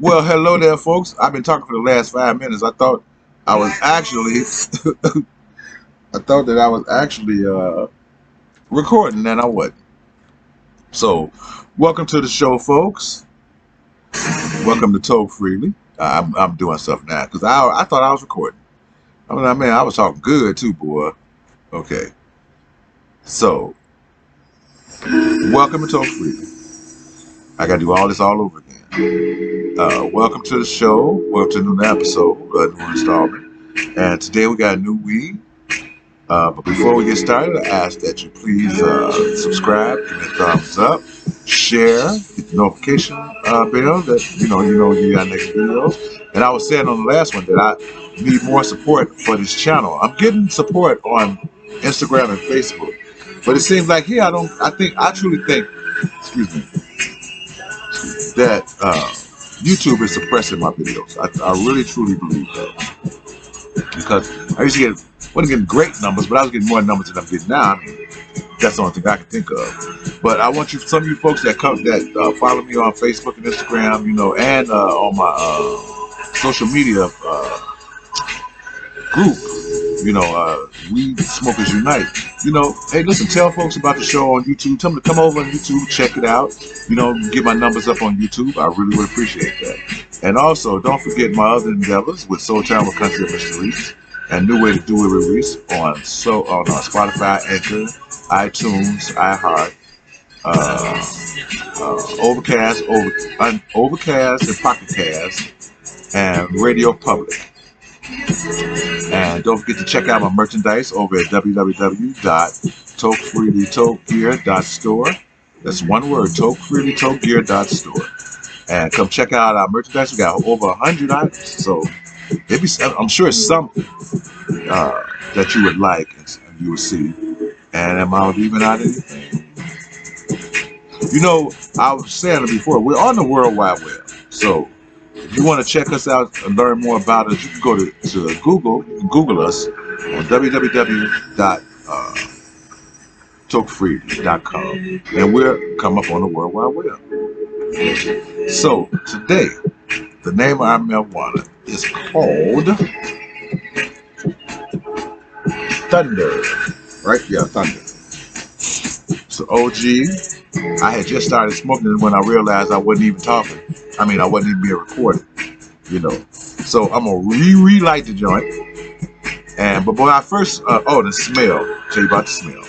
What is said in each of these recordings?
Well, hello there, folks. I've been talking for the last 5 minutes. I thought I was actually, I thought that I was actually recording, and I wasn't. So, welcome to the show, folks. Welcome to Toke Freely. I'm doing stuff now because I thought I was recording. I mean, man, I was talking good too, boy. Okay. So, welcome to Toke Freely. I got to do all this all over again. Welcome to the show. Welcome to a new episode, a new installment. And today we got a new weed. But before we get started, I ask that you please subscribe, give me a thumbs up, share, hit the notification bell that you know you got next videos. And I was saying on the last one that I need more support for this channel. I'm getting support on Instagram and Facebook, but it seems like here I truly think, excuse me, that YouTube is suppressing my videos. I really truly believe that because I used to wasn't getting great numbers, but I was getting more numbers than I'm getting now. I mean, that's the only thing I can think of. But I want some of you folks that follow me on Facebook and Instagram, and on my social media group, We Smokers Unite. Hey, listen, tell folks about the show on YouTube. Tell them to come over on YouTube, check it out. Get my numbers up on YouTube. I really would appreciate that. And also, don't forget my other endeavors with Soul Town with Country of Mysteries and New Way to Do It release on Spotify, Anchor, iTunes, iHeart, Overcast, and Pocket Cast, and Radio Public. And don't forget to check out my merchandise over at www.tokefreelytokegear.store. That's one word, tokefreelytokegear.store. And come check out our merchandise. We got over 100 items, so I'm sure it's something that you would like and you will see. And am I leaving out anything? I was saying it before, we're on the World Wide Web. So if you want to check us out and learn more about us, you can go to Google. You can Google us on www.tokefreely.com, and we'll come up on the World Wide Web. So today, the name of our marijuana is called Thunder. Right? Yeah, Thunder. So OG, I had just started smoking when I realized I wasn't even talking. I wasn't even being recorded. So I'm gonna relight the joint. But when I first, the smell. Tell you about the smell.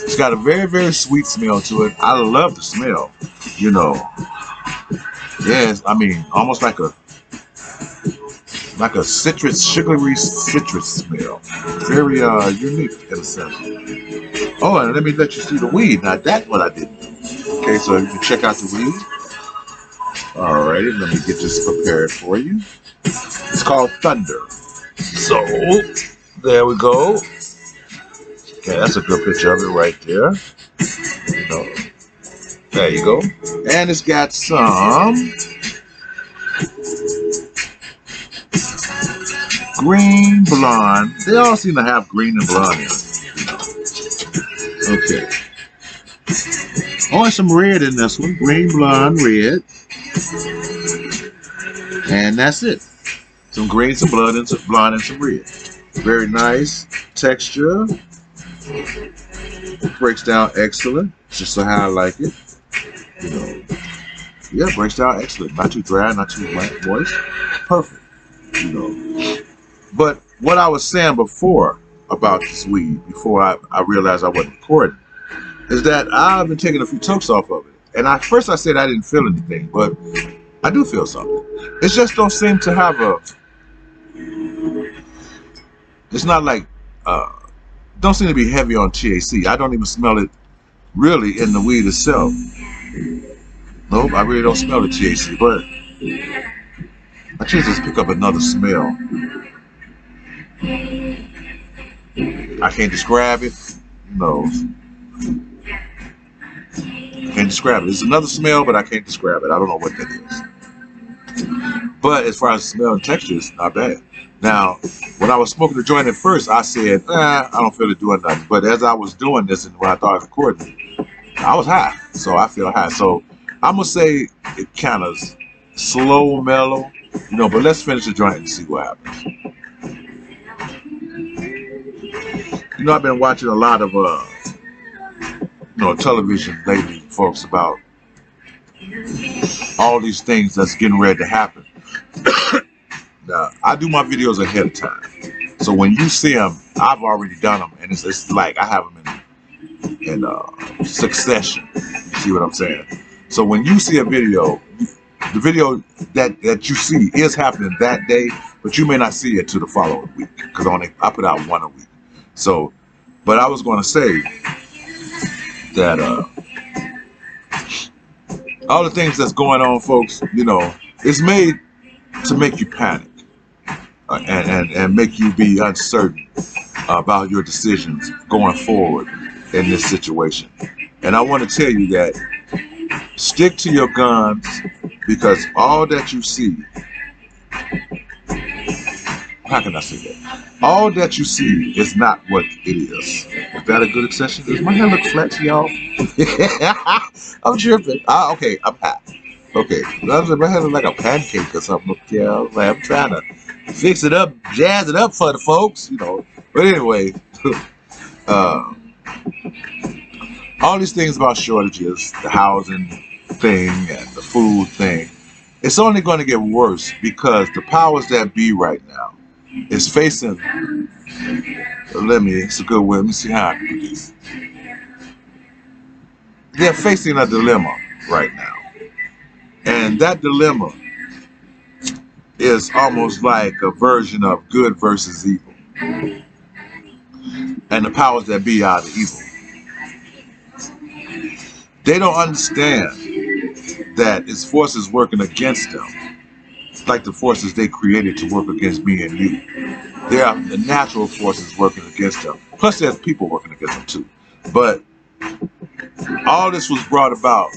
It's got a very, very sweet smell to it. I love the smell. Yes, almost like a sugary citrus smell. Very unique in a sense. Oh, and let me let you see the weed. Now that's what I didn't do. Okay, so you can check out the weed. Alrighty, let me get this prepared for you. It's called Thunder. So there we go. Okay, that's a good picture of it right there. There you go. And it's got some green, blonde. They all seem to have green and blonde in it. Okay. Oh, and some red in this one. Green, blonde, red. And that's it. Some green, some blonde, and some red. Very nice texture. Breaks down excellent. Just so how I like it. Yeah, breaks down excellent. Not too dry, not too moist. Perfect. But what I was saying before about this weed, before I realized I wasn't recording, is that I've been taking a few tokes off of it. And at first I said I didn't feel anything, but I do feel something. It just don't seem to have it's not like, don't seem to be heavy on THC. I don't even smell it really in the weed itself. Nope, I really don't smell the THC, but I should just pick up another smell. I can't describe it. No. I can't describe it. It's another smell, but I can't describe it. I don't know what that is. But as far as smell and texture, it's not bad. Now, when I was smoking the joint at first, I said, I don't feel it doing nothing. But as I was doing this and when I thought I was recording, I was high. So I feel high. So I'm going to say it kind of slow, mellow, you know. But let's finish the joint and see what happens. You know, I've been watching a lot of television lately, folks, about all these things that's getting ready to happen. Now, I do my videos ahead of time, so when you see them, I've already done them, and it's like I have them in succession. You see what I'm saying? So when you see a video, the video that you see is happening that day, but you may not see it till the following week because I put out one a week. So, but I was going to say that all the things that's going on, folks, you know, it's made to make you panic and make you be uncertain about your decisions going forward in this situation. And I want to tell you that stick to your guns, because all that you see, how can I say that? All that you see is not what it is. Is that a good exception? Does my hair look flat to y'all? I'm tripping. Okay, I'm hot. Okay, my hair look like a pancake or something. Yeah, I'm trying to fix it up, jazz it up for the folks, you know. But anyway, all these things about shortages, the housing thing and the food thing, it's only going to get worse because the powers that be right now is facing, it's a good way, let me see how I can do this. They're facing a dilemma right now. And that dilemma is almost like a version of good versus evil. And the powers that be are the evil. They don't understand that it's forces working against them, like the forces they created to work against me and you. There are the natural forces working against them. Plus there's people working against them too. But all this was brought about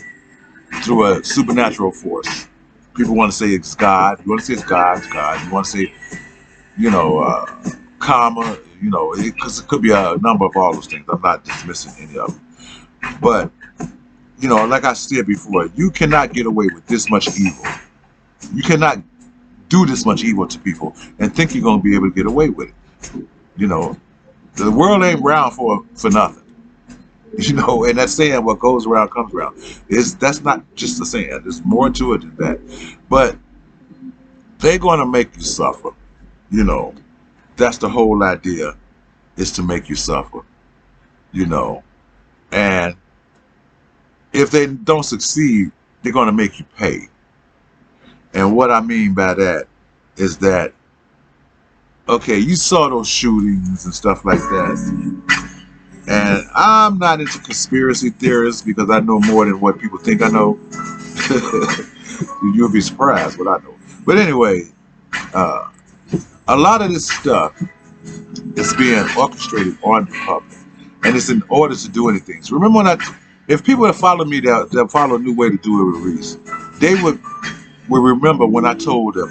through a supernatural force. People want to say it's God. You want to say it's God, it's God. You want to say, karma, because it could be a number of all those things. I'm not dismissing any of them. But, like I said before, you cannot get away with this much evil. You cannot do this much evil to people and think you're going to be able to get away with it. The world ain't round for nothing. And that saying, what goes around comes around. That's not just a saying. There's more to it than that. But they're going to make you suffer. That's the whole idea, is to make you suffer. And if they don't succeed, they're going to make you pay. And what I mean by that is that, okay, you saw those shootings and stuff like that. And I'm not into conspiracy theorists because I know more than what people think I know. You'll be surprised what I know. But anyway, a lot of this stuff is being orchestrated on the public. And it's in order to do anything. So remember if people that follow me, that follow a new way to do it with Reese, they would remember when I told them,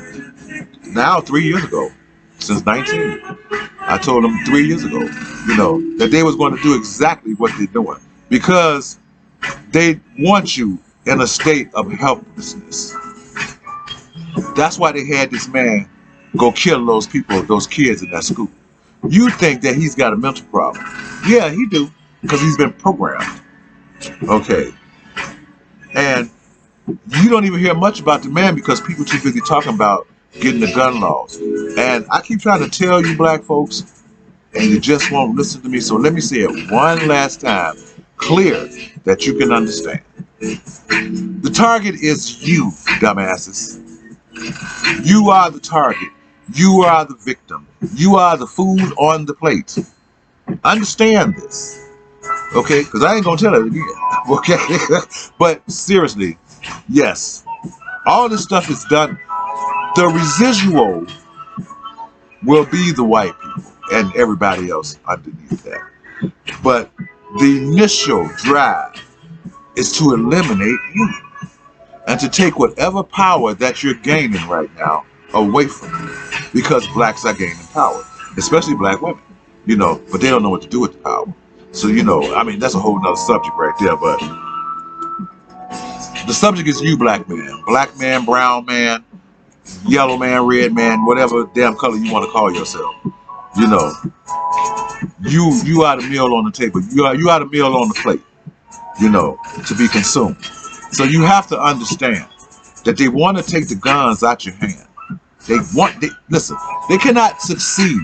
now 3 years ago, since 19, I told them 3 years ago, that they was going to do exactly what they're doing, because they want you in a state of helplessness. That's why they had this man go kill those people, those kids in that school. You think that he's got a mental problem. Yeah, he do, because he's been programmed. Okay. And you don't even hear much about the man because people too busy talking about getting the gun laws. And I keep trying to tell you black folks, and you just won't listen to me. So let me say it one last time, clear, that you can understand. The target is you, dumbasses. You are the target. You are the victim. You are the food on the plate. Understand this. Okay? Because I ain't going to tell it again. Okay? But seriously, yes, all this stuff is done. The residual will be the white people and everybody else underneath that. But the initial drive is to eliminate you and to take whatever power that you're gaining right now away from you, because blacks are gaining power, especially black women, but they don't know what to do with the power. So, that's a whole nother subject right there. But The subject is you, black man, brown man, yellow man, red man, whatever damn color you want to call yourself. You know, you are the meal on the table. You are the meal on the plate. You know, to be consumed. So you have to understand that they want to take the guns out your hand. Listen, they cannot succeed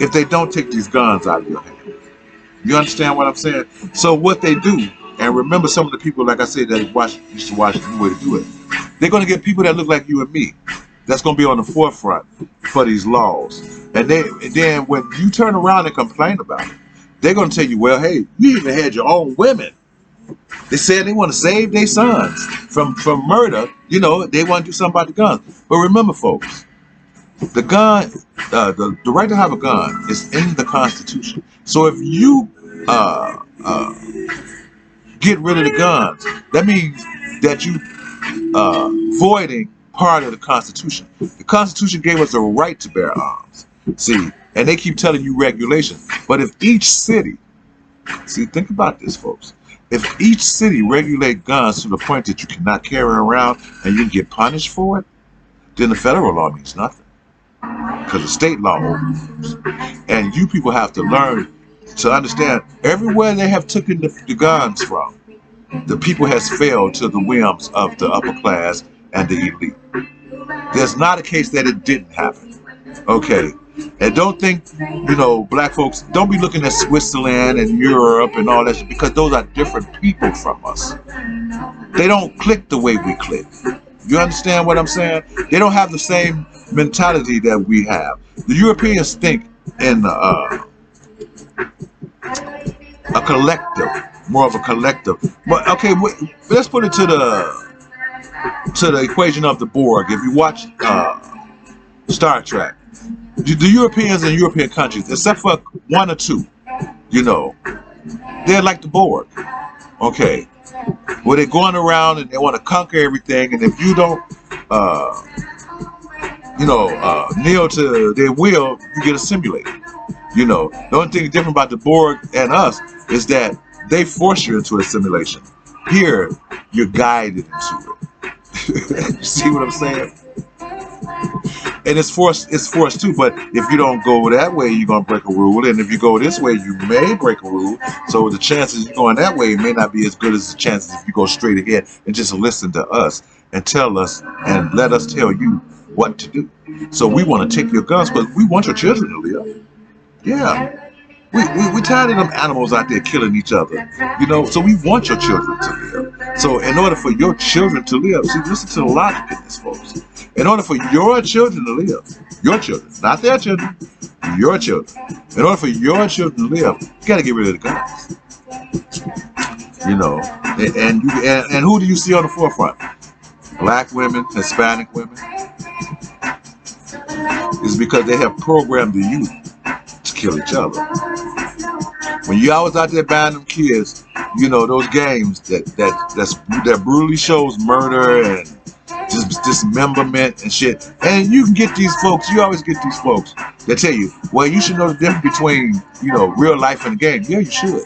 if they don't take these guns out of your hand. You understand what I'm saying? So what they do, and remember some of the people, like I said, that used to watch the way to do it. They're going to get people that look like you and me. That's going to be on the forefront for these laws. And then when you turn around and complain about it, they're going to tell you, well, hey, you even had your own women. They said they want to save their sons from murder. You know, they want to do something about the guns. But remember, folks, the gun, the right to have a gun is in the Constitution. So if you get rid of the guns, that means that you voiding part of the Constitution. The Constitution gave us a right to bear arms. See, and they keep telling you regulations. But if each city, see, think about this, folks. If each city regulate guns to the point that you cannot carry around and you can get punished for it, then the federal law means nothing. Because the state law overrules. And you people have to learn to understand everywhere they have taken the guns from, the people has failed to the whims of the upper class and the elite. There's not a case that it didn't happen. Okay. And don't think, you know, black folks, don't be looking at Switzerland and Europe and all that, because those are different people from us. They don't click the way we click. You understand what I'm saying? They don't have the same mentality that we have. The Europeans think in a collective, more of a collective. But okay, let's put it to the equation of the Borg. If you watch Star Trek, the Europeans and European countries, except for one or two, you know, they're like the Borg. Okay, where they're going around and they want to conquer everything, and if you don't, kneel to their will, you get assimilated. You know, the only thing different about the Borg and us is that they force you into assimilation. Here, you're guided into it. You see what I'm saying? And it's forced too, but if you don't go that way, you're going to break a rule. And if you go this way, you may break a rule. So the chances of going that way may not be as good as the chances if you go straight ahead and just listen to us and tell us and let us tell you what to do. So we want to take your guns, but we want your children to live. Yeah. We tired of them animals out there killing each other, you know, so we want your children to live. So in order for your children to live, see, listen to the logic in this, folks. In order for your children to live, your children, not their children, your children. In order for your children to live, you got to get rid of the guns. You know, and who do you see on the forefront? Black women, Hispanic women. It's because they have programmed the youth to kill each other. When you always out there buying them kids, you know, those games that brutally shows murder and just dismemberment and shit. And you can get these folks, you always get these folks that tell you, well, you should know the difference between, you know, real life and the game. Yeah, you should.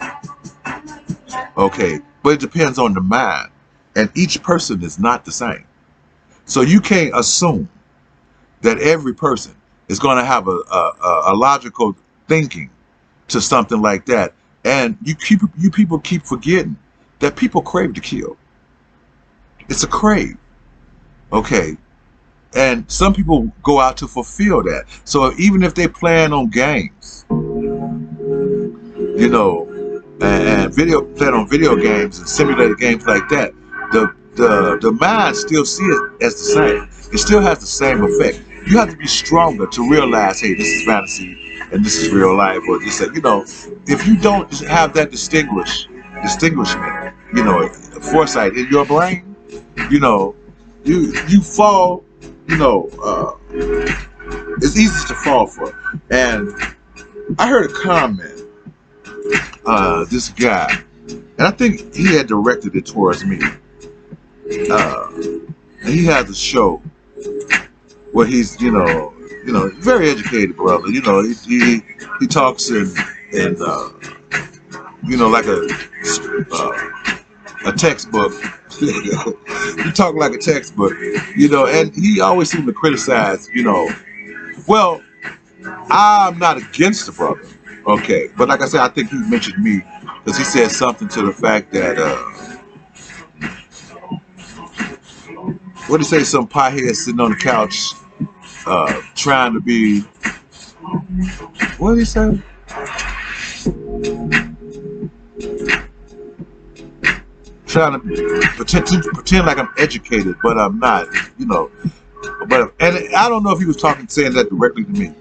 Okay, but it depends on the mind. And each person is not the same. So you can't assume that every person is going to have a logical thinking to something like that. And you people keep forgetting that people crave to kill. It's a crave. Okay. And some people go out to fulfill that. So even if they plan on games, you know, and plan on video games and simulated games like that, the mind still sees it as the same. It still has the same effect. You have to be stronger to realize, hey, this is fantasy and this is real life, or just that, you know, if you don't have that distinguishment, you know, foresight in your brain, you know, you fall, you know, it's easy to fall for. And I heard a comment, this guy, and I think he had directed it towards me. And he has a show where he's, you know, very educated brother. You know, he talks in you know, like a textbook. You talk like a textbook, and he always seemed to criticize, well, I'm not against the brother, okay, but like I said, I think he mentioned me because he said something to the fact that, what did he say, some piehead sitting on the couch, trying to be, what did he say? Trying to pretend like I'm educated, but I'm not, and I don't know if he was saying that directly to me,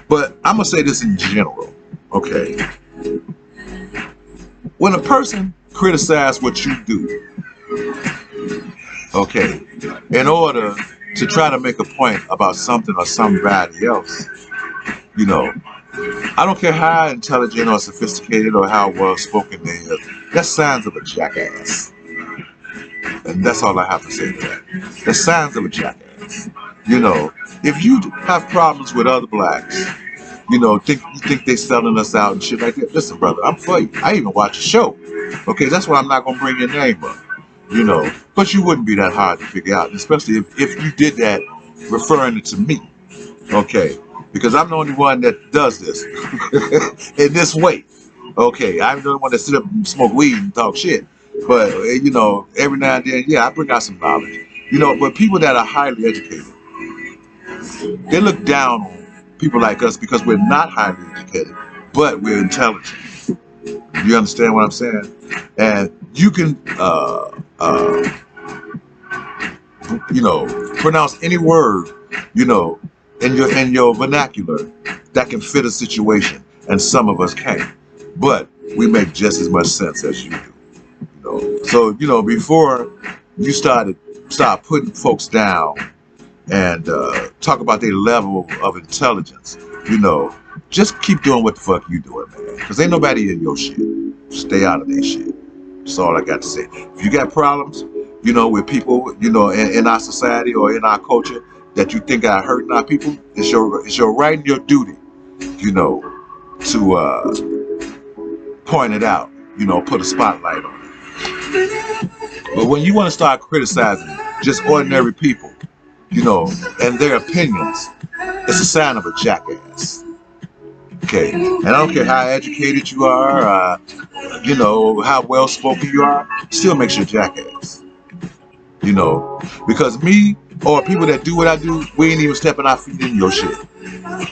but I'm gonna say this in general, okay? When a person criticizes what you do, okay, in order to try to make a point about something or somebody else, I don't care how intelligent or sophisticated or how well spoken they are, that's signs of a jackass. And that's all I have to say to that. The signs of a jackass. If you have problems with other blacks, you think they selling us out and shit like that. Listen, brother, I'm for you. I even watch a show. Okay, that's why I'm not gonna bring your name up. But you wouldn't be that hard to figure out, especially if you did that referring it to me. Okay, because I'm the only one that does this in this way. Okay, I'm the only one that sit up and smoke weed and talk shit. But every now and then, yeah, I bring out some knowledge. But people that are highly educated, they look down on people like us because we're not highly educated, but we're intelligent. You understand what I'm saying? And you can, pronounce any word, in your vernacular that can fit a situation, and some of us can't. But we make just as much sense as you do. So before you start putting folks down and talk about their level of intelligence, just keep doing what the fuck you doing, man. Because ain't nobody in your shit. Stay out of their shit. That's all I got to say. If you got problems, with people, in our society or in our culture that you think are hurting our people, it's your right and your duty, to point it out, put a spotlight on it. But when you want to start criticizing just ordinary people, and their opinions, it's a sign of a jackass. Okay, and I don't care how educated you are, how well spoken you are, still makes you a jackass. Because me or people that do what I do, we ain't even stepping our feet in your shit.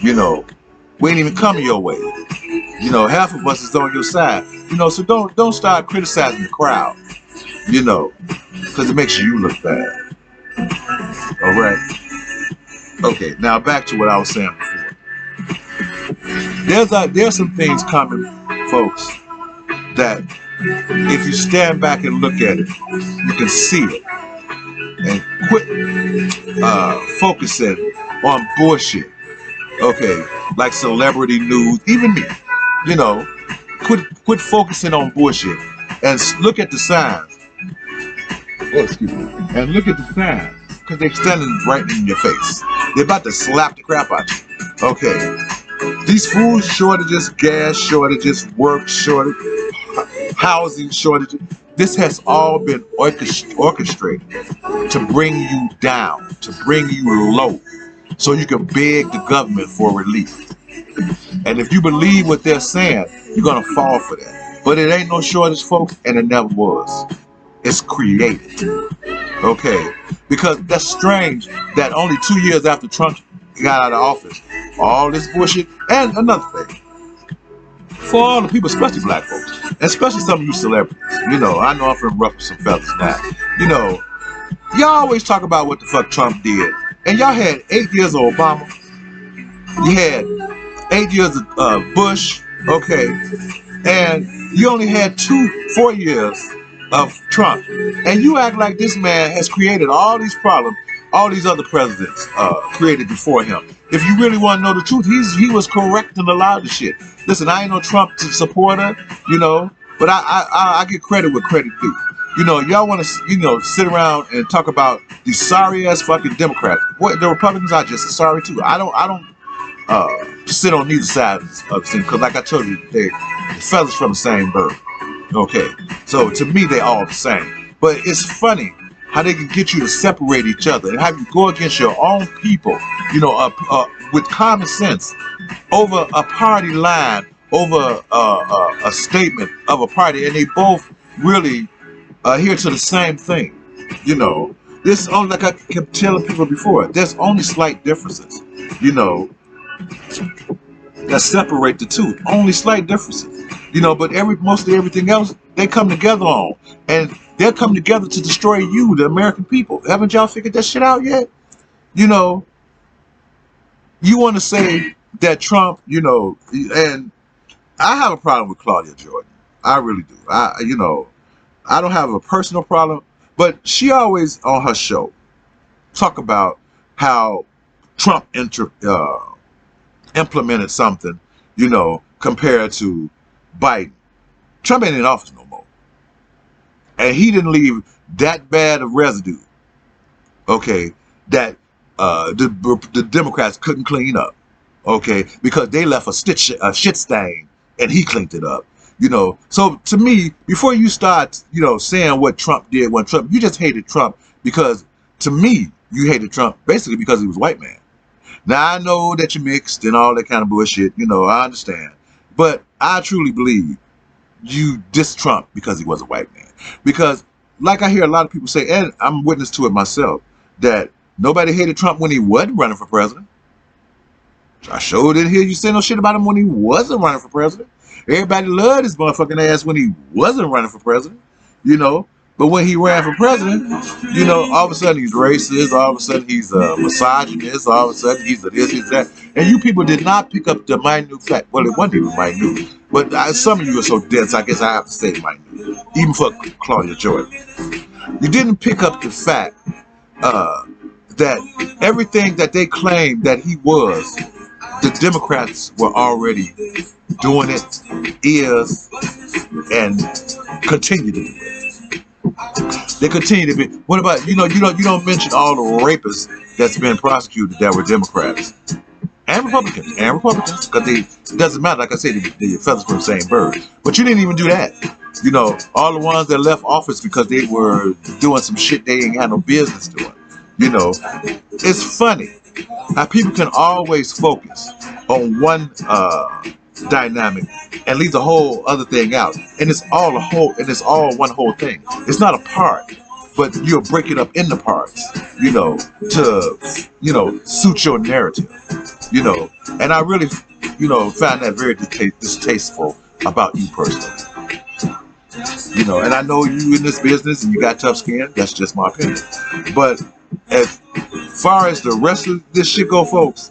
We ain't even coming your way. Half of us is on your side. So don't start criticizing the crowd. Because it makes you look bad. All right. Okay, now back to what I was saying before. There's some things coming, folks, that if you stand back and look at it, you can see it. And quit focusing on bullshit. Okay, like celebrity news, even me. Quit focusing on bullshit and look at the signs. Oh, excuse me. And look at the signs. Because they're standing right in your face. They're about to slap the crap out you. Okay. These food shortages, gas shortages, work shortage, housing shortages, this has all been orchestrated to bring you down, to bring you low, so you can beg the government for relief. And if you believe what they're saying, you're going to fall for that. But it ain't no shortage, folks, and it never was. It's created. Okay? Because that's strange that only 2 years after Trump got out of office, all this bullshit, and another thing, for all the people, especially black folks, especially some of you celebrities, I know I'm finna ruffle some feathers now. Y'all always talk about what the fuck Trump did. And y'all had 8 years of Obama. You had 8 years of Bush, okay? And you only had 4 years of Trump. And you act like this man has created all these problems all these other presidents created before him. If you really want to know the truth, he was correcting a lot of the shit. Listen, I ain't no Trump supporter, but I get credit where credit due. Y'all want to, sit around and talk about these sorry ass fucking Democrats. What the Republicans are just as sorry too. I don't sit on neither side of the thing because, like I told you, the feathers from the same bird. Okay, so to me they all the same. But it's funny how they can get you to separate each other and have you go against your own people, with common sense over a party line, over a statement of a party, and they both really adhere to the same thing. This only, like I kept telling people before, there's only slight differences, you know, that separate the two. Only slight differences, but mostly everything else they come together on, and they'll come together to destroy you, the American people. Haven't y'all figured that shit out yet? You know, you want to say that Trump, and I have a problem with Claudia Jordan. I really do. I don't have a personal problem, but she always on her show talk about how Trump implemented something, compared to Biden. Trump ain't in office no more, and he didn't leave that bad of residue. Okay, that the Democrats couldn't clean up. Okay, because they left a shit stain, and he cleaned it up. So to me, before you start, saying what Trump did when Trump, you just hated Trump because, to me, you hated Trump basically because he was a white man. Now, I know that you mixed and all that kind of bullshit, I understand. But I truly believe you dissed Trump because he was a white man. Because, like I hear a lot of people say, and I'm witness to it myself, that nobody hated Trump when he wasn't running for president. I sure didn't hear you say no shit about him when he wasn't running for president. Everybody loved his motherfucking ass when he wasn't running for president, But when he ran for president, all of a sudden he's racist, all of a sudden he's a misogynist, all of a sudden he's a this, he's that. And you people did not pick up the minute fact. Well, it wasn't even minute. But some of you are so dense, I guess I have to say minute. Even for Claudia Jordan. You didn't pick up the fact that everything that they claimed that he was, the Democrats were already doing it, and continue to do it. They continue to be. What about you don't mention all the rapists that's been prosecuted that were Democrats and Republicans because it doesn't matter. Like I said, the feathers from the same bird. But you didn't even do that. All the ones that left office because they were doing some shit they ain't had no business doing. It's funny how people can always focus on one dynamic and leave the whole other thing out, and it's all one whole thing. It's not a part, but you'll break it up into parts, to suit your narrative, and I really, find that very distasteful about you personally, and I know you in this business and you got tough skin. That's just my opinion, but as far as the rest of this shit go, folks,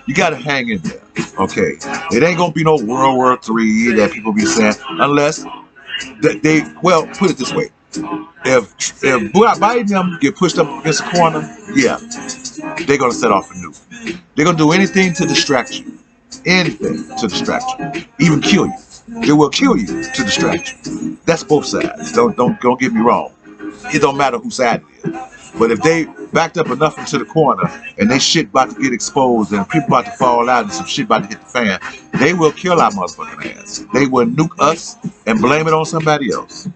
you gotta hang in there, okay? It ain't gonna be no World War III that people be saying, unless well, put it this way. If Biden them get pushed up against the corner, yeah, they're gonna set off a nuke. They're gonna do anything to distract you. Anything to distract you. Even kill you. They will kill you to distract you. That's both sides. Don't get me wrong. It don't matter whose side it is. But if they backed up enough into the corner and they shit about to get exposed and people about to fall out and some shit about to hit the fan, they will kill our motherfucking ass. They will nuke us and blame it on somebody else.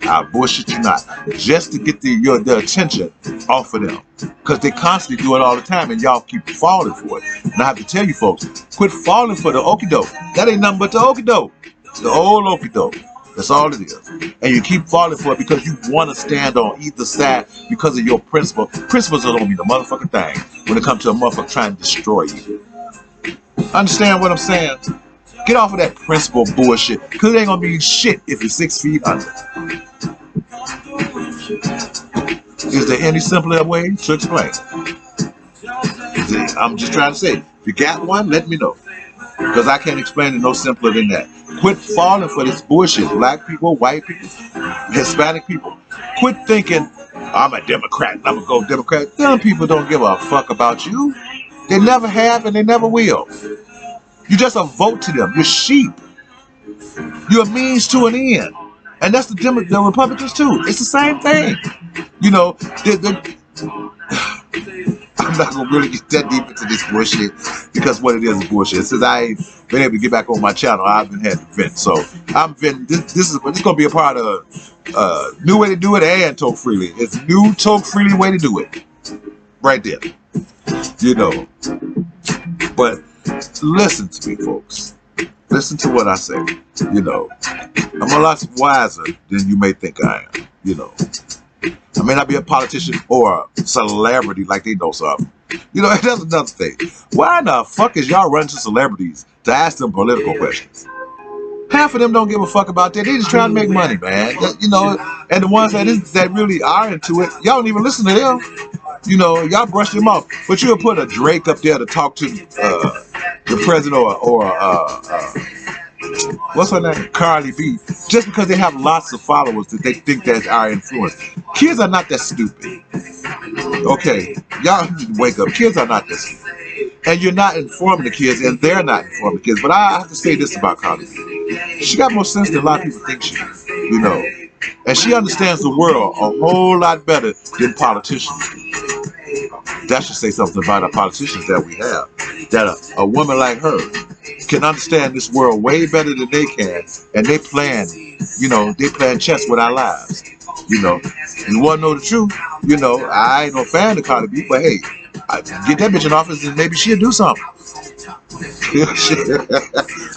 I bullshit you not. Just to get the attention off of them. Because they constantly do it all the time and y'all keep falling for it. And I have to tell you folks, quit falling for the okie doke. That ain't nothing but the okie doke. The old okie doke. That's all it is. And you keep falling for it because you want to stand on either side because of your principle. Principles don't mean the motherfucking thing when it comes to a motherfucker trying to destroy you. Understand what I'm saying? Get off of that principle bullshit because it ain't going to be shit if you're 6 feet under. Is there any simpler way to explain? I'm just trying to say, if you got one, let me know. Because I can't explain it no simpler than that. Quit falling for this bullshit. Black people, white people, Hispanic people. Quit thinking, I'm a Democrat and I'm going to go Democrat. Them people don't give a fuck about you. They never have and they never will. You just a vote to them. You're sheep. You're a means to an end. And that's the Republicans too. It's the same thing. I'm not gonna really get that deep into this bullshit because what it is bullshit. Since I ain't been able to get back on my channel, I've been had to vent. So I'm venting. This is gonna be a part of New way to do it and toke freely. It's new toke freely way to do it. Right there. You know. But listen to me, folks. Listen to what I say. You know. I'm a lot wiser than you may think I am. You know. I may not be a politician or a celebrity like they know something. You know, that's another thing. Why in the fuck is y'all running to celebrities to ask them political questions? Half of them don't give a fuck about that. They just trying to make money, man. You know, and the ones that really are into it, y'all don't even listen to them. You know, y'all brush them off. But you'll put a Drake up there to talk to the president or what's her name? Cardi B. Just because they have lots of followers that they think that are influenced. Kids are not that stupid. Okay, y'all need to wake up. Kids are not that stupid. And you're not informing the kids, and they're not informing the kids. But I have to say this about Cardi B. She got more sense than a lot of people think she does, you know. And she understands the world a whole lot better than politicians do. That should say something about our politicians that we have. That a woman like her can understand this world way better than they can, and they plan, you know, they plan chess with our lives. You know, you want to know the truth? You know, I ain't no fan of Cardi B, but hey, get that bitch in office and maybe she'll do something.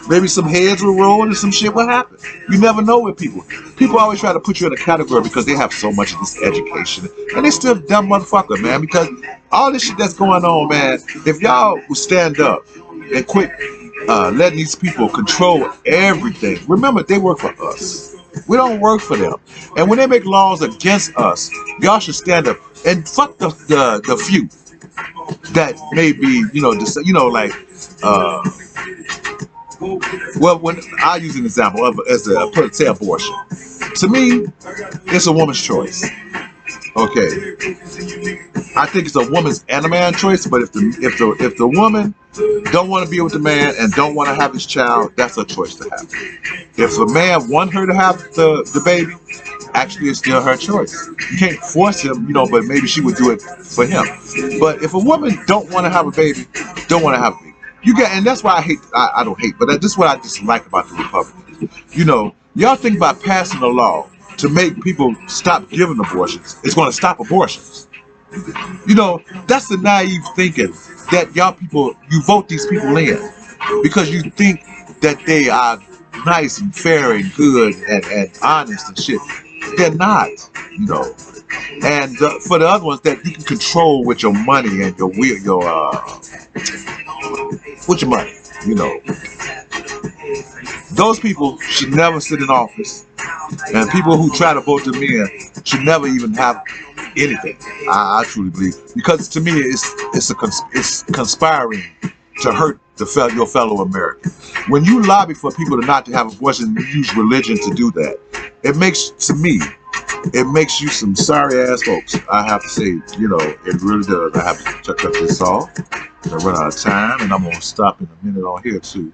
Maybe some heads will roll and some shit will happen. You never know with people. People always try to put you in a category because they have so much of this education. And they still dumb motherfucker, man. Because all this shit that's going on, man, if y'all would stand up and quit letting these people control everything. Remember, they work for us. We don't work for them. And when they make laws against us, y'all should stand up and fuck the few that may be, like, well, when I use an example of say abortion. To me, it's a woman's choice. Okay, I think it's a woman's and a man's choice. But if the woman don't want to be with the man and don't want to have his child, that's a choice to have. If the man want her to have the baby, actually it's still her choice. You can't force him, but maybe she would do it for him. But if a woman don't want to have a baby, don't want to have a baby, and that's why I don't hate, but this is what I dislike about the Republicans. Y'all think about passing a law to make people stop giving abortions. It's going to stop abortions. That's the naive thinking that y'all people, you vote these people in because you think that they are nice and fair and good and honest and shit. They're not, And for the other ones that you can control with your money and with your money, those people should never sit in office, and people who try to vote them in should never even have anything. I truly believe, because to me it's conspiring to hurt your fellow American. When you lobby for people not to have abortion, you use religion to do that. It makes you some sorry ass folks. I have to say, it really does. I have to cut this off. I run out of time, and I'm gonna stop in a minute on here too.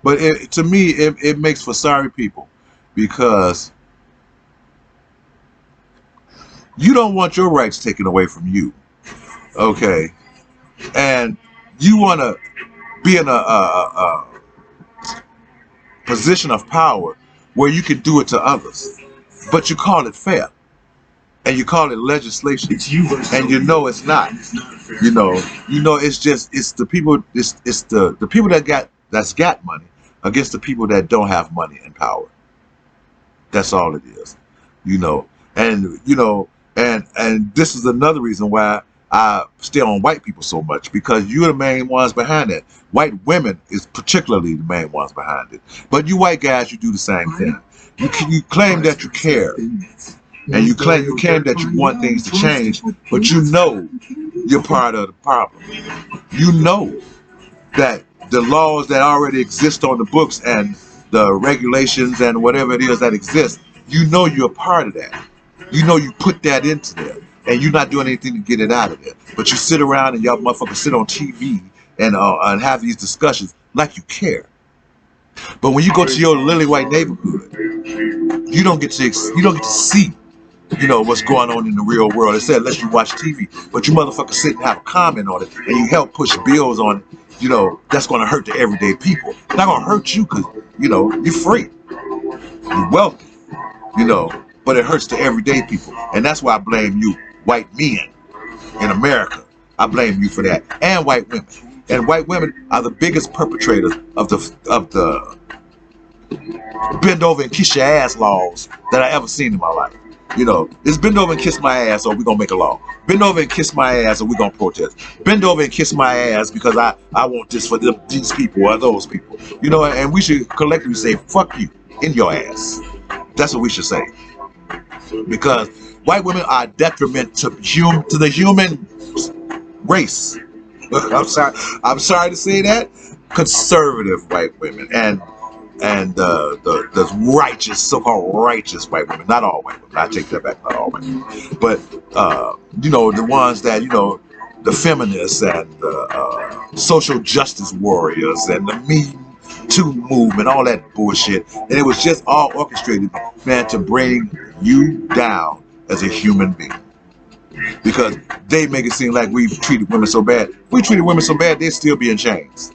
But to me, it makes for sorry people, because you don't want your rights taken away from you, okay? And you want to be in a position of power where you can do it to others, but you call it fair, and you call it legislation, and it's not. It's the people. It's the people that's got money against the people that don't have money and power. That's all it is, and this is another reason why I stay on white people so much, because you're the main ones behind it. White women is particularly the main ones behind it. But you white guys, you do the same thing. You claim that you care, and you claim that you want things to change, but you're part of the problem. You know that the laws that already exist on the books and the regulations and whatever it is that exists, you're a part of that. You put that into there, and you're not doing anything to get it out of there. But you sit around and y'all motherfuckers sit on TV and have these discussions like you care. But when you go to your lily white neighborhood, you don't get to see, what's going on in the real world. It said let you watch TV, but you motherfuckers sit and have a comment on it, and you help push bills on it. That's going to hurt the everyday people. It's not going to hurt you because, you're free. You're wealthy. but it hurts the everyday people. And that's why I blame you, white men in America. I blame you for that, and white women. And white women are the biggest perpetrators of the bend over and kiss your ass laws that I ever seen in my life. You know, it's bend over and kiss my ass or we're gonna make a law. Bend over and kiss my ass or we're gonna protest. Bend over and kiss my ass because I want this for these people or those people. You know, and we should collectively say, fuck you in your ass. That's what we should say. Because white women are a detriment to the human race. I'm sorry to say that. Conservative white women and the righteous, so-called righteous white women. Not all white women. I take that back. Not all white women. But you know, the ones that, you know, the feminists and the social justice warriors and the Me Too movement, all that bullshit. And it was just all orchestrated, man, to bring you down as a human being. Because they make it seem like we've treated women so bad. If we treated women so bad, they'd still be in chains.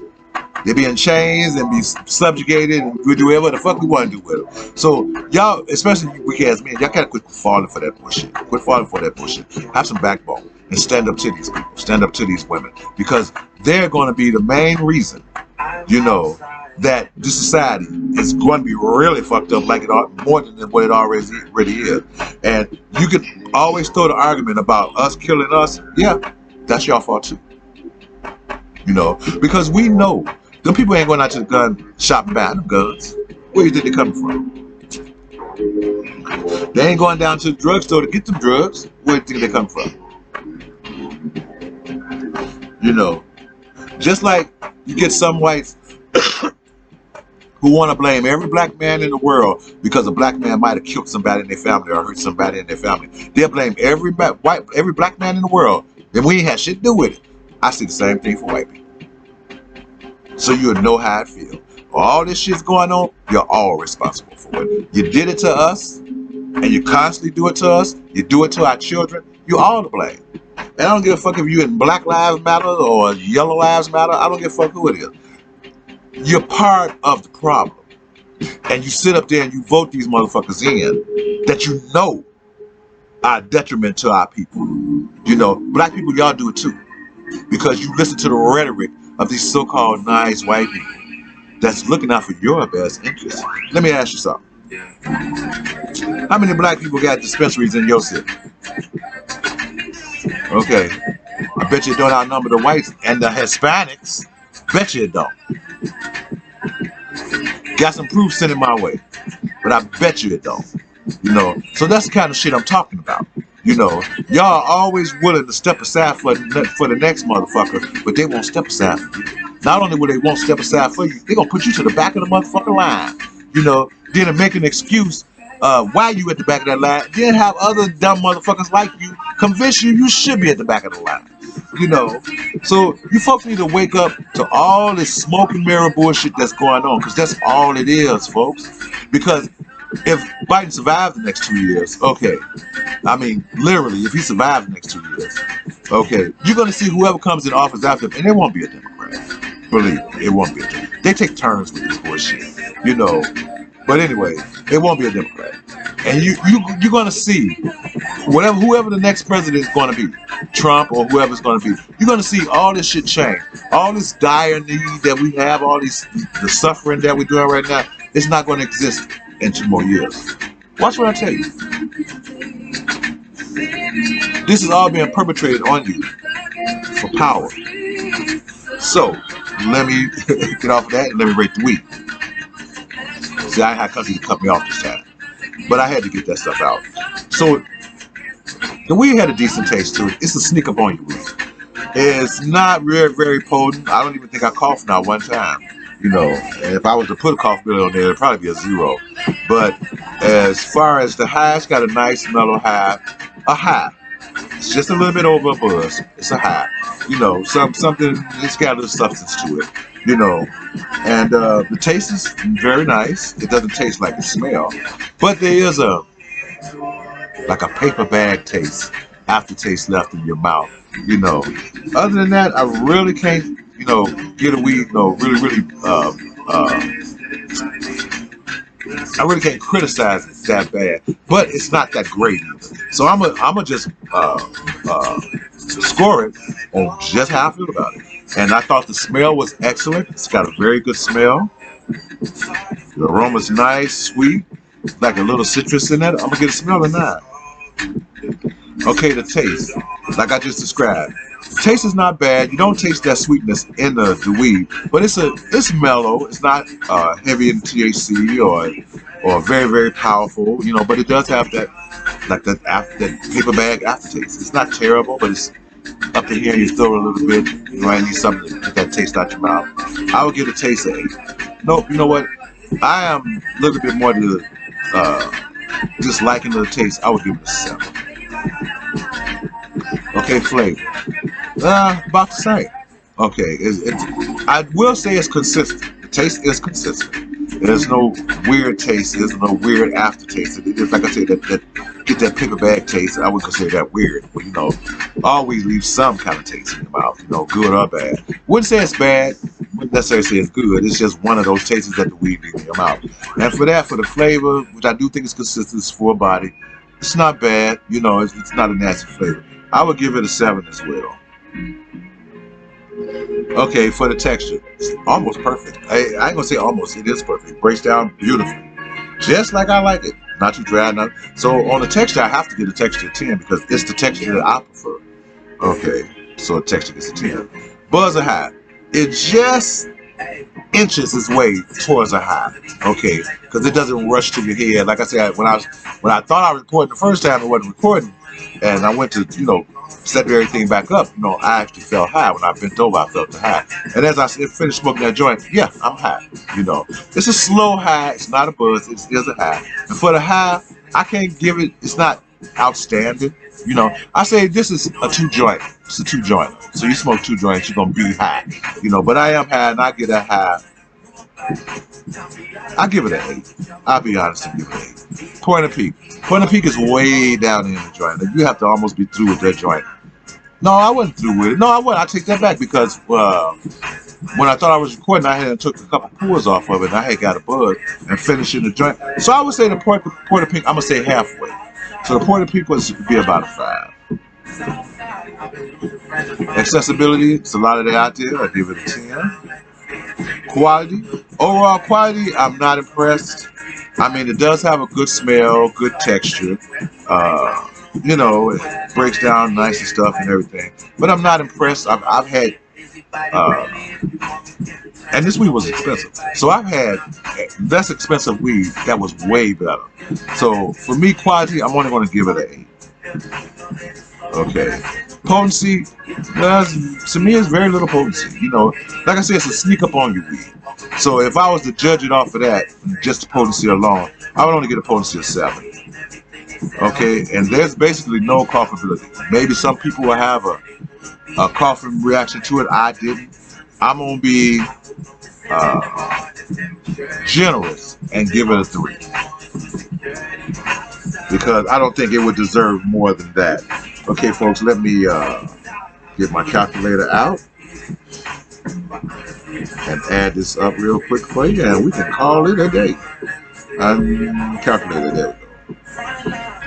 They'd be in chains and be subjugated, and we do whatever the fuck we want to do with them. So y'all, especially you weak ass men, y'all gotta quit falling for that bullshit. Quit falling for that bullshit. Have some backbone and stand up to these people. Stand up to these women, because they're going to be the main reason, you know, that this society is going to be really fucked up, like it more than what it already is. And you can always throw the argument about us killing us. Yeah, that's your fault too. You know, because we know them people ain't going out to the gun shop and buying them guns. Where you think they coming from? They ain't going down to the drugstore to get them drugs. Where you think they come from? You know, just like you get some whites who want to blame every black man in the world because a black man might have killed somebody in their family or hurt somebody in their family. They'll blame every black man in the world, and we ain't had shit to do with it. I see the same thing for white people. So you'll know how it feels. All this shit's going on, you're all responsible for it. You did it to us, and you constantly do it to us. You do it to our children. You're all to blame. And I don't give a fuck if you're in Black Lives Matter or Yellow Lives Matter. I don't give a fuck who it is. You're part of the problem. And you sit up there and you vote these motherfuckers in that you know are a detriment to our people. You know, black people, y'all do it too. Because you listen to the rhetoric of these so-called nice white people that's looking out for your best interest. Let me ask you something. How many black people got dispensaries in your city? Okay. I bet you don't outnumber the whites and the Hispanics. Bet you it don't. Got some proof sent it my way. But I bet you it don't. You know, so that's the kind of shit I'm talking about. You know, y'all are always willing to step aside for the next motherfucker, but they won't step aside for you. Not only will they won't step aside for you, they're going to put you to the back of the motherfucking line. You know, then to make an excuse why you at the back of that line, then have other dumb motherfuckers like you convince you should be at the back of the line. You know, so you folks need to wake up to all this smoke and mirror bullshit that's going on, because that's all it is, folks. Because if Biden survives the next 2 years, okay, I mean, literally, if he survives the next 2 years, okay, you're going to see whoever comes in office after him, and it won't be a Democrat. Believe me, it won't be a Democrat. They take turns with this bullshit, you know. But anyway, it won't be a Democrat. And you're going to see whoever the next president is going to be, Trump or whoever's going to be, you're going to see all this shit change. All this dire need that we have, all the suffering that we're doing right now, it's not going to exist in 2 more years. Watch what I tell you. This is all being perpetrated on you for power. So, let me get off of that and let me rate the weed. See, I had country to cut me off this time. But I had to get that stuff out. So, the weed had a decent taste to it. It's a sneak up on you weed. It's not very, very potent. I don't even think I coughed not one time. You know, and if I was to put a cough bill on there, it'd probably be a 0. But as far as the high, it's got a nice mellow high. A high. It's just a little bit over a buzz. It's a high. You know, something, it's got a little substance to it. You know, and the taste is very nice. It doesn't taste like it smells. But there is like a paper bag taste, aftertaste left in your mouth. You know, other than that, I really can't, you know, get a weed, really I really can't criticize it that bad, but it's not that great either. So I'm just score it on just how I feel about it. And I thought the smell was excellent. It's got a very good smell. The aroma's nice, sweet, like a little citrus in it. I'm gonna get a smell of that. Okay, the taste, like I just described. The taste is not bad. You don't taste that sweetness in the weed, but it's mellow. It's not heavy in THC or very very powerful. You know, but it does have that like that paper bag aftertaste. It's not terrible, but it's up in here. You throw it a little bit. You know, I need something to get that taste out your mouth. I would give a taste of 8. Nope. You know what? I am a little bit more to just liking the taste. I would give it a 7. Okay, flavor. About the same. Okay, I will say it's consistent. The taste is consistent. There's no weird taste. There's no weird aftertaste. It is, like I said, that get that paper bag taste. I would consider that weird. But you know, always leave some kind of taste in your mouth. You know, good or bad. Wouldn't say it's bad. Wouldn't necessarily say it's good. It's just one of those tastes that the weed leaves in your mouth. And for the flavor, which I do think is consistent, it's full body. It's not bad. You know, it's not a nasty flavor. I would give it a 7 as well. Okay, for the texture, it's almost perfect. I ain't gonna say almost, it is perfect. It breaks down beautifully. Just like I like it. Not too dry enough. So on the texture, I have to get a texture of 10 because it's the texture that I prefer. Okay, so the texture gets a 10. Buzz a high. It just inches its way towards a high. Okay, because it doesn't rush to your head. Like I said, when I thought I was recording the first time, it wasn't recording, and I went to set everything back up. You know, I actually felt high. When I bent over, I felt the high. And as I finished smoking that joint, yeah, I'm high. You know, it's a slow high. It's not a buzz. It is a high. And for the high, I can't give it. It's not outstanding. You know, I say this is a 2 joint. It's a 2 joint. So you smoke 2 joints, you're gonna be high. You know, but I am high, and I get a high. I give it an 8. I'll be honest and give it an 8. Point of Peak. Point of Peak is way down in the joint. You have to almost be through with that joint. No, I wasn't through with it. No, I wasn't. I take that back because when I thought I was recording, I had took a couple pulls off of it, and I had got a buzz and finishing the joint. So I would say the Point of Peak, I'm gonna say halfway. So the Point of Peak would be about a 5. Accessibility, it's a lot of that out there. I give it a 10. Quality, overall quality, I'm not impressed. I mean, it does have a good smell, good texture. You know, it breaks down nice and stuff and everything. But I'm not impressed. I've had, and this weed was expensive. So I've had less expensive weed that was way better. So for me, quality, I'm only going to give it an 8. Okay. Potency, to me, it's very little potency. You know, like I said, it's a sneak up on your weed. So if I was to judge it off of that, just the potency alone, I would only get a potency of 7. Okay, and there's basically no coughability. Maybe some people will have a coughing reaction to it. I didn't. I'm gonna be generous and give it a 3 because I don't think it would deserve more than that. Okay, folks, let me get my calculator out and add this up real quick for you, and we can call it a day. Calculator, there we go.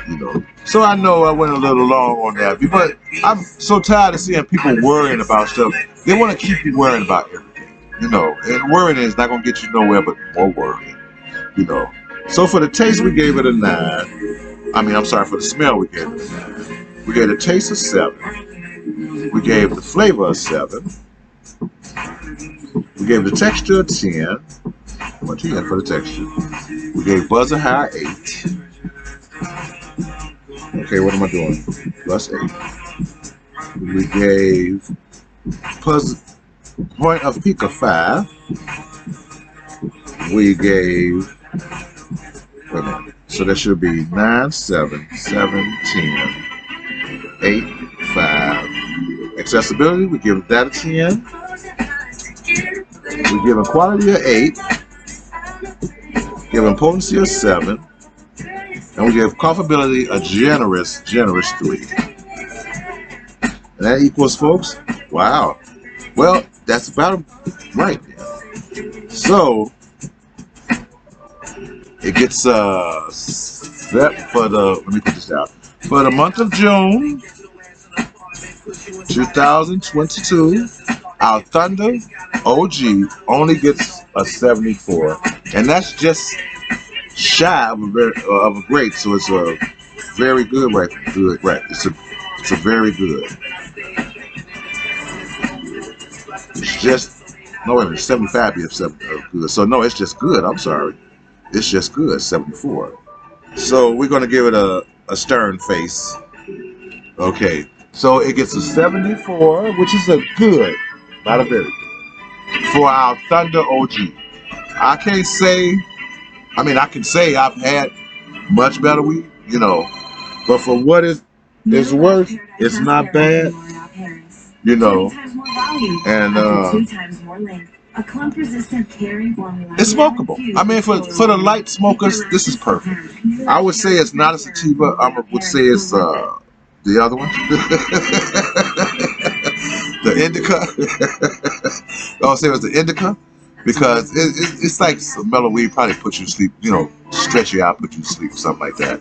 You know, so I know I went a little long on that, but I'm so tired of seeing people worrying about stuff. They want to keep you worrying about everything, you know, and worrying is not going to get you nowhere but more worrying, you know. So for the taste, we gave it a 9. I mean, I'm sorry, for the smell, we gave it a 9. We gave the taste a 7. We gave the flavor a 7. We gave the texture a 10. What you got for the texture? We gave buzz a high 8. Okay, what am I doing? Plus 8. We gave Point of Peak a 5. We gave, wait a minute, so that should be 9, 7, 7, 10, 8, 5. Accessibility, we give that a 10. We give a quality of 8. Give a potency of 7. And we give coughability a generous 3. And that equals, folks, wow. Well, that's about right there. So, It gets set for the, let me put this down, for the month of June 2022. Our Thunder OG only gets a 74, and that's just shy of a great. So it's a very good right. Good right. It's a very good. It's just no wait a minute, 75 be good. So no, it's just good. I'm sorry. It's just good. 74. So we're gonna give it a stern face. Okay. So it gets a 74, which is a good, not a very good, for our Thunder OG. I can't say. I mean, I can say I've had much better weed, you know, but for what is worth, it's not bad, you know, and it's smokable. I mean, for the light smokers, this is perfect. I would say it's not a sativa. I would say it's the other one, the indica. I'll say it was the indica. Because it's like some mellow weed probably put you to sleep, you know, stretch you out, put you to sleep, something like that.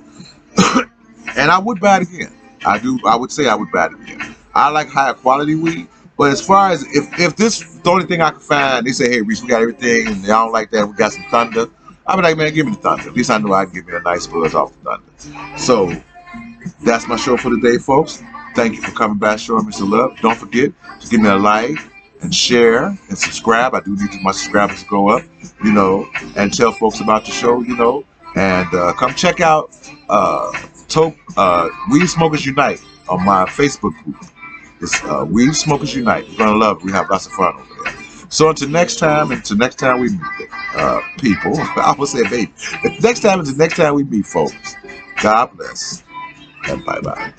And I would buy it again. I would say I would buy it again. I like higher quality weed, but as far as if this the only thing I can find, they say, hey, Reese, we got everything, and y'all don't like that, we got some Thunder. I'd be like, man, give me the Thunder. At least I know I can give me a nice buzz off the Thunder. So that's my show for today, folks. Thank you for coming back, showing me some love. Don't forget to give me a like and share and subscribe. I do need my subscribers to go up, you know, and tell folks about the show, you know, and come check out Weed Smokers Unite on my Facebook group. It's Weed Smokers Unite. You're gonna love it. We have lots of fun over there. So until next time we meet, people. I would say baby. Until next time we meet, folks. God bless and bye bye.